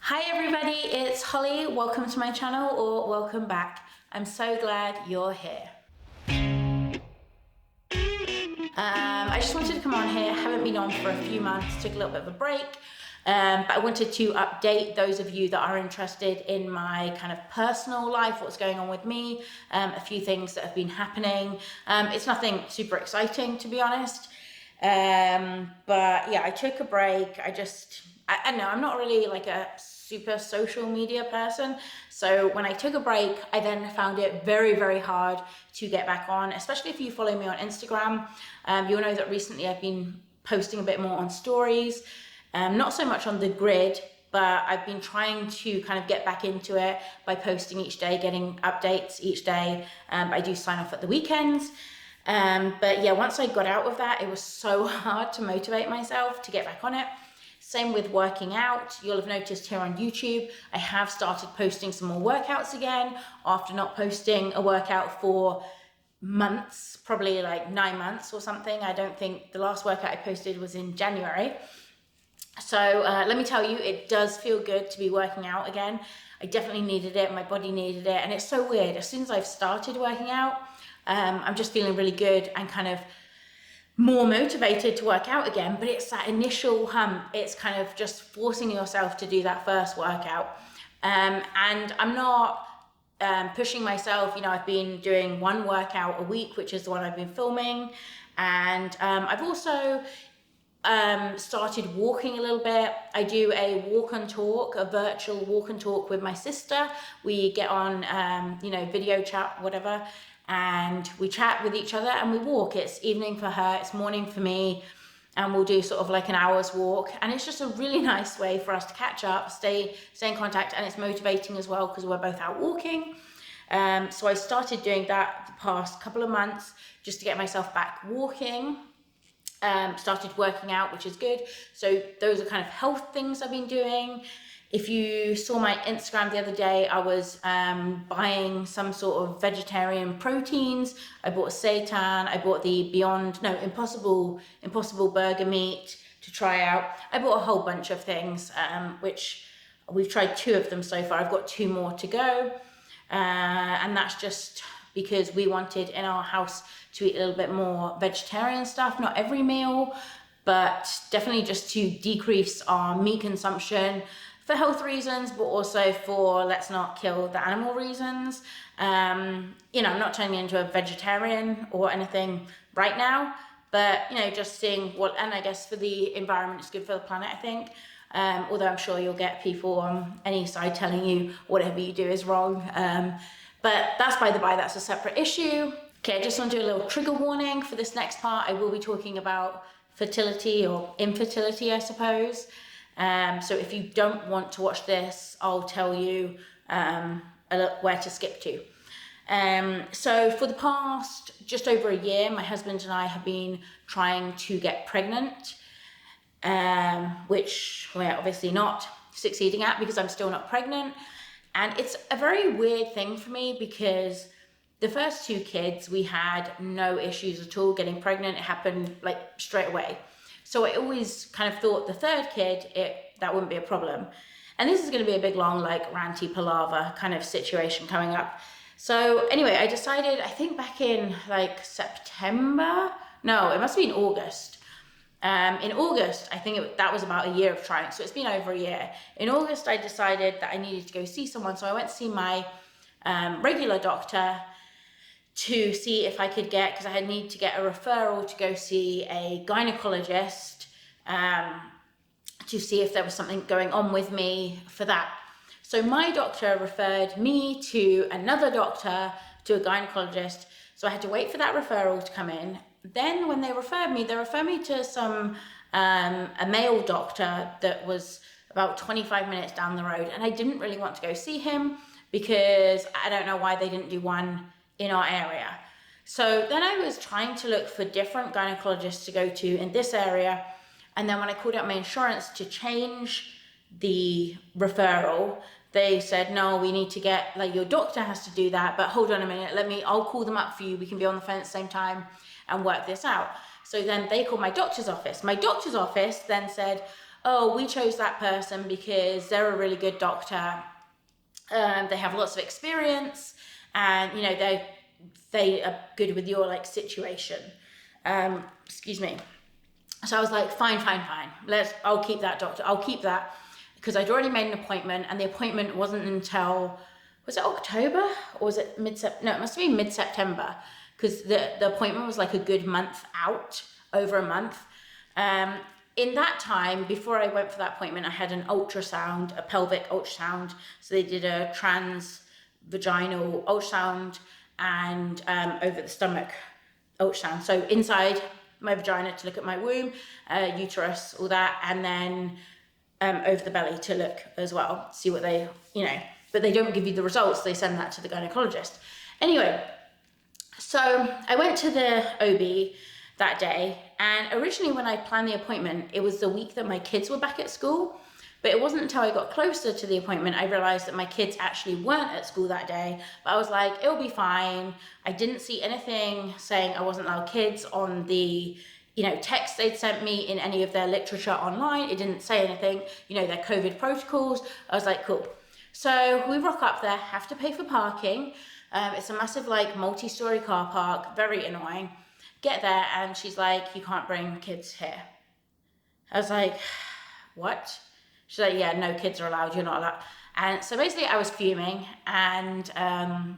Hi everybody, it's Holly. Welcome to my channel, or welcome back. I'm so glad you're here. I just wanted to come on here. I haven't been on for a few months, took a little bit of a break. But I wanted to update those of you that are interested in my kind of personal life, what's going on with me, a few things that have been happening. It's nothing super exciting, to be honest. But yeah, I took a break. I don't know, I'm not really like a super social media person. So when I took a break, I then found it very, very hard to get back on, especially if you follow me on Instagram. You'll know that recently I've been posting a bit more on stories, not so much on the grid, but I've been trying to kind of get back into it by posting each day, getting updates each day. I do sign off at the weekends. But yeah, once I got out of that, it was so hard to motivate myself to get back on it. Same with working out. You'll have noticed here on YouTube, I have started posting some more workouts again after not posting a workout for months, probably like 9 months or something. I don't think the last workout I posted was in January. So let me tell you, it does feel good to be working out again. I definitely needed it, my body needed it, and it's so weird. As soon as I've started working out, I'm just feeling really good and kind of more motivated to work out again, but it's that initial hump. It's kind of just forcing yourself to do that first workout. And I'm not pushing myself. You know, I've been doing one workout a week, which is the one I've been filming. And I've also started walking a little bit. I do a walk and talk, a virtual walk and talk with my sister. We get on, video chat, whatever, and we chat with each other and we walk. It's evening for her, it's morning for me, and we'll do sort of like an hour's walk. And it's just a really nice way for us to catch up, stay in contact, and it's motivating as well because we're both out walking. So I started doing that the past couple of months just to get myself back walking. Started working out, which is good. So those are kind of health things I've been doing. If you saw my Instagram the other day, I was buying some sort of vegetarian proteins. I bought seitan, I bought the Impossible burger meat to try out. I bought a whole bunch of things, which we've tried 2 of them so far. I've got 2 more to go. And that's just because we wanted in our house to eat a little bit more vegetarian stuff, not every meal, but definitely just to decrease our meat consumption for health reasons, but also for let's not kill the animal reasons. I'm not turning into a vegetarian or anything right now, but just seeing what, and I guess for the environment, it's good for the planet, I think. Although I'm sure you'll get people on any side telling you whatever you do is wrong. But that's by the by, that's a separate issue. Okay, I just want to do a little trigger warning for this next part. I will be talking about fertility or infertility, I suppose. So if you don't want to watch this, I'll tell you where to skip to. So for the past just over a year, my husband and I have been trying to get pregnant, which we're obviously not succeeding at because I'm still not pregnant. And it's a very weird thing for me because the first 2 kids, we had no issues at all getting pregnant. It happened like straight away. So I always kind of thought the 3rd kid, that wouldn't be a problem. And this is going to be a big, long, like ranty palaver kind of situation coming up. So anyway, I decided, I think back in like September, no, it must have been August. In August, I think that was about a year of trying. So it's been over a year. In August, I decided that I needed to go see someone. So I went to see my regular doctor to see if I could get, because I need to get a referral to go see a gynecologist to see if there was something going on with me for that. So my doctor referred me to another doctor, to a gynecologist. So I had to wait for that referral to come in. Then when they referred me to some a male doctor that was about 25 minutes down the road. And I didn't really want to go see him because I don't know why they didn't do one in our area. So then I was trying to look for different gynecologists to go to in this area. And then when I called out my insurance to change the referral, they said, no, we need to get, like, your doctor has to do that, but hold on a minute, I'll call them up for you. We can be on the phone at the same time and work this out. So then they called my doctor's office. My doctor's office then said, oh, we chose that person because they're a really good doctor. They have lots of experience, and you know they are good with your like situation. Excuse me. So I was like, fine. I'll keep that doctor. I'll keep that, because I'd already made an appointment, and the appointment wasn't until, was it October or was it no, it must have been mid-September, because the appointment was like a good month out, over a month. In that time, before I went for that appointment, I had an ultrasound, a pelvic ultrasound. So they did a transvaginal ultrasound and over the stomach ultrasound. So inside my vagina to look at my womb, uterus, all that, and then over the belly to look as well, see what they, you know, but they don't give you the results, they send that to the gynecologist. Anyway, so I went to the OB that day, and originally when I planned the appointment, it was the week that my kids were back at school, but it wasn't until I got closer to the appointment I realized that my kids actually weren't at school that day. But I was like, it'll be fine. I didn't see anything saying I wasn't allowed kids on the, you know, text they'd sent me in any of their literature online. It didn't say anything, you know, their COVID protocols. I was like, cool. So we rock up there, have to pay for parking. It's a massive like multi-story car park, very annoying. Get there and she's like, you can't bring kids here. I was like, what? She's like, yeah, no kids are allowed, you're not allowed. And so basically I was fuming, and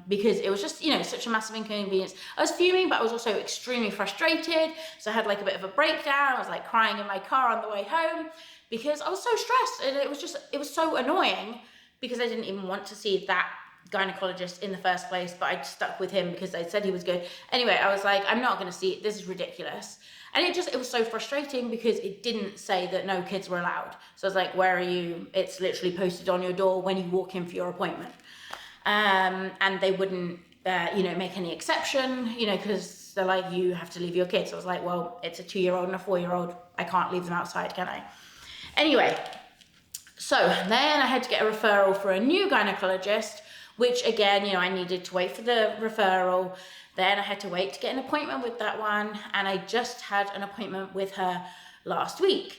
because it was just, you know, such a massive inconvenience. I was fuming, but I was also extremely frustrated. So I had like a bit of a breakdown. I was like crying in my car on the way home because I was so stressed, and it was so annoying because I didn't even want to see that gynecologist in the first place, but I stuck with him because they said he was good. Anyway, I was like, I'm not going to see it. This is ridiculous. And it was so frustrating because it didn't say that no kids were allowed. So I was like, where are you? It's literally posted on your door when you walk in for your appointment. And they wouldn't, you know, make any exception, you know, because they're like, you have to leave your kids. So I was like, well, it's a 2-year-old and a 4-year-old. I can't leave them outside, can I? Anyway, so then I had to get a referral for a new gynecologist, which again, you know, I needed to wait for the referral. Then I had to wait to get an appointment with that one. And I just had an appointment with her last week.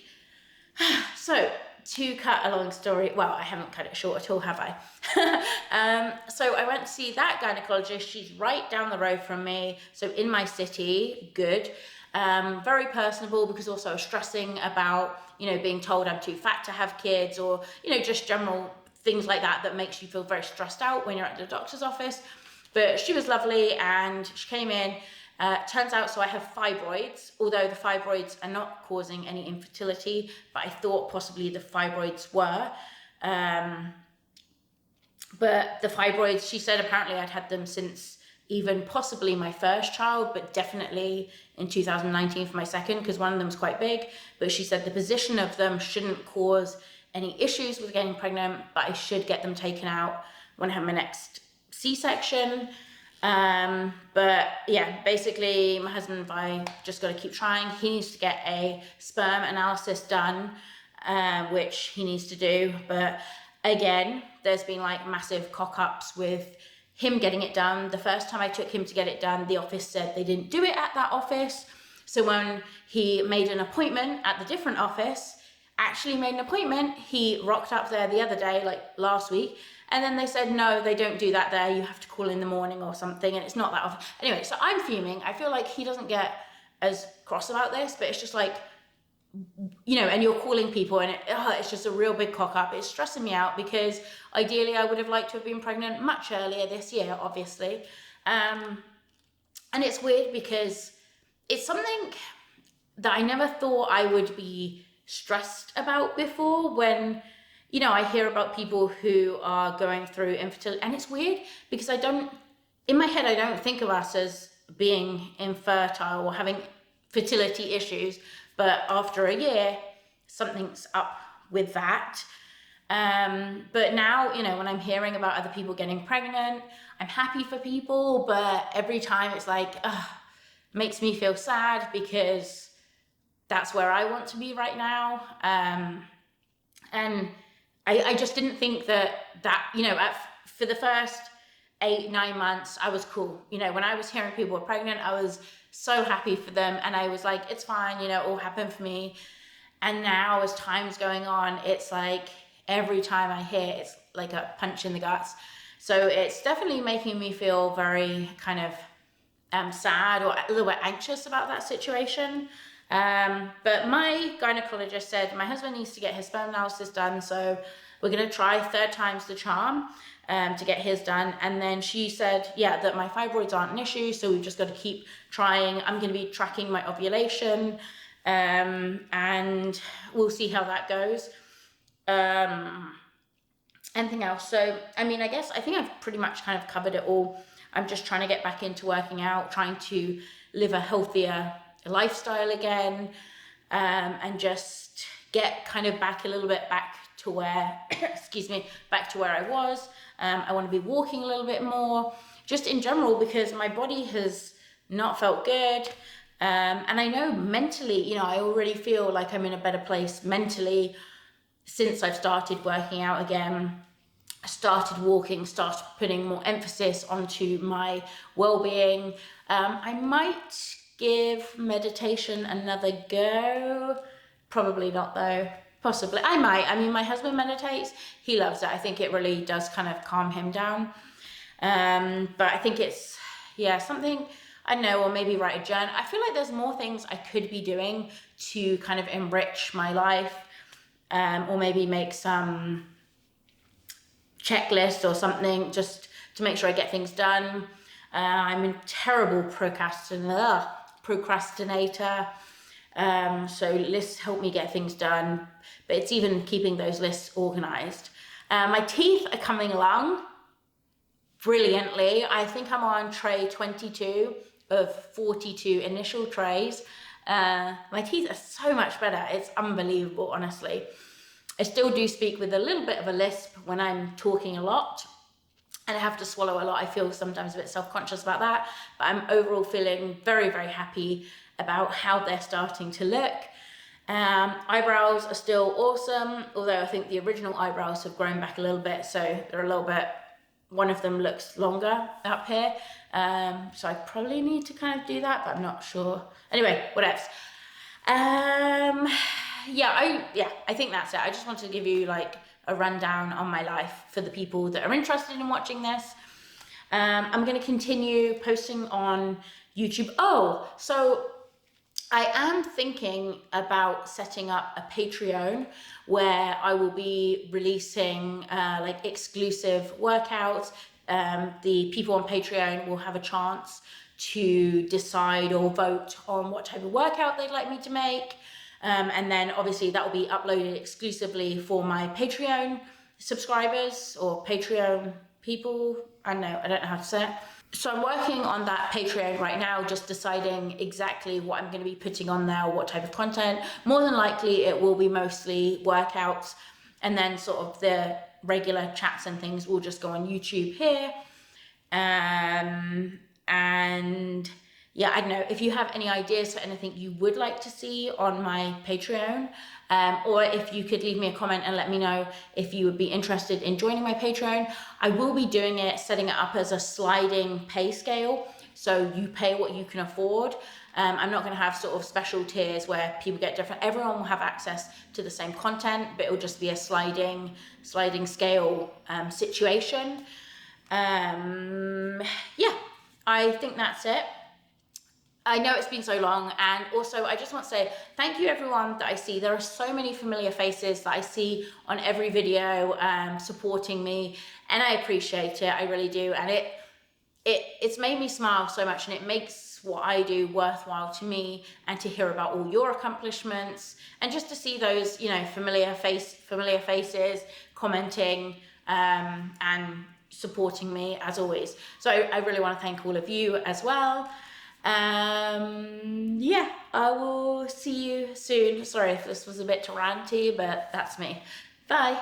So to cut a long story, well, I haven't cut it short at all, have I? So I went to see that gynecologist. She's right down the road from me. So in my city, good. Very personable, because also I was stressing about, you know, being told I'm too fat to have kids, or, you know, just general things like that makes you feel very stressed out when you're at the doctor's office. But she was lovely, and she came in. Turns out, so I have fibroids, although the fibroids are not causing any infertility, but I thought possibly the fibroids were. But the fibroids, she said apparently I'd had them since even possibly my first child, but definitely in 2019 for my second, because one of them was quite big. But she said the position of them shouldn't cause any issues with getting pregnant, but I should get them taken out when I have my next C-section. But yeah, basically my husband and I just got to keep trying. He needs to get a sperm analysis done, which he needs to do. But again, there's been like massive cock-ups with him getting it done. The first time I took him to get it done, the office said they didn't do it at that office. So when he made an appointment at the different office, he rocked up there the other day, like last week, and then they said, no, they don't do that there. You have to call in the morning or something, and it's not that often. Anyway, so I'm fuming. I feel like he doesn't get as cross about this, but it's just like, you know, and you're calling people, and it's just a real big cock up. It's stressing me out because ideally I would have liked to have been pregnant much earlier this year, obviously. And it's weird because it's something that I never thought I would be stressed about before, when, you know, I hear about people who are going through infertility. And it's weird because in my head, I don't think of us as being infertile or having fertility issues. But after a year, something's up with that. But now, you know, when I'm hearing about other people getting pregnant, I'm happy for people, but every time it's like, makes me feel sad because that's where I want to be right now. And I just didn't think that, you know, for the first 8-9 months, I was cool. You know, when I was hearing people were pregnant, I was so happy for them. And I was like, it's fine, you know, it all happened for me. And now as time's going on, it's like every time I hear it's like a punch in the guts. So it's definitely making me feel very kind of sad or a little bit anxious about that situation. But my gynecologist said my husband needs to get his sperm analysis done, so we're going to try third time's the charm to get his done. And then she said, yeah, that my fibroids aren't an issue, so we've just got to keep trying. I'm going to be tracking my ovulation, and we'll see how that goes. Anything else? So, I mean, I think I've pretty much kind of covered it all. I'm just trying to get back into working out, trying to live a healthier lifestyle again, and just get kind of back a little bit back to where, back to where I was. I want to be walking a little bit more, just in general, because my body has not felt good. And I know mentally, you know, I already feel like I'm in a better place mentally since I've started working out again, started walking, started putting more emphasis onto my well-being. I might give meditation another go. Probably not though. Possibly. I might. I mean, my husband meditates. He loves it. I think it really does kind of calm him down. But I think it's, yeah, something, I don't know, or maybe write a journal. I feel like there's more things I could be doing to kind of enrich my life, or maybe make some checklist or something just to make sure I get things done. I'm a terrible procrastinator. So lists help me get things done, but it's even keeping those lists organized. My teeth are coming along brilliantly. I think I'm on tray 22 of 42 initial trays. My teeth are so much better. It's unbelievable, honestly. I still do speak with a little bit of a lisp when I'm talking a lot, and I have to swallow a lot. I feel sometimes a bit self-conscious about that, but I'm overall feeling very, very happy about how they're starting to look. Eyebrows are still awesome, although I think the original eyebrows have grown back a little bit, so they're a little bit, one of them looks longer up here, so I probably need to kind of do that, but I'm not sure. Anyway, what else? I think that's it. I just wanted to give you like a rundown on my life for the people that are interested in watching this. I'm going to continue posting on YouTube. Oh, so I am thinking about setting up a Patreon where I will be releasing like exclusive workouts. The people on Patreon will have a chance to decide or vote on what type of workout they'd like me to make. And then obviously that will be uploaded exclusively for my Patreon subscribers or Patreon people. I don't know how to say it. So I'm working on that Patreon right now, just deciding exactly what I'm going to be putting on there, what type of content. More than likely it will be mostly workouts, and then sort of the regular chats and things will just go on YouTube here. And yeah, I don't know, if you have any ideas for anything you would like to see on my Patreon, or if you could leave me a comment and let me know if you would be interested in joining my Patreon. I will be doing it, setting it up as a sliding pay scale, so you pay what you can afford. I'm not going to have sort of special tiers where people get different. Everyone will have access to the same content, but it will just be a sliding scale situation. Yeah, I think that's it. I know it's been so long, and also I just want to say thank you everyone that I see. There are so many familiar faces that I see on every video supporting me, and I appreciate it. I really do, and it's made me smile so much, and it makes what I do worthwhile to me, and to hear about all your accomplishments, and just to see those, you know, familiar faces commenting and supporting me as always. So I really want to thank all of you as well. Yeah, I will see you soon. Sorry if this was a bit ranty, but that's me. Bye.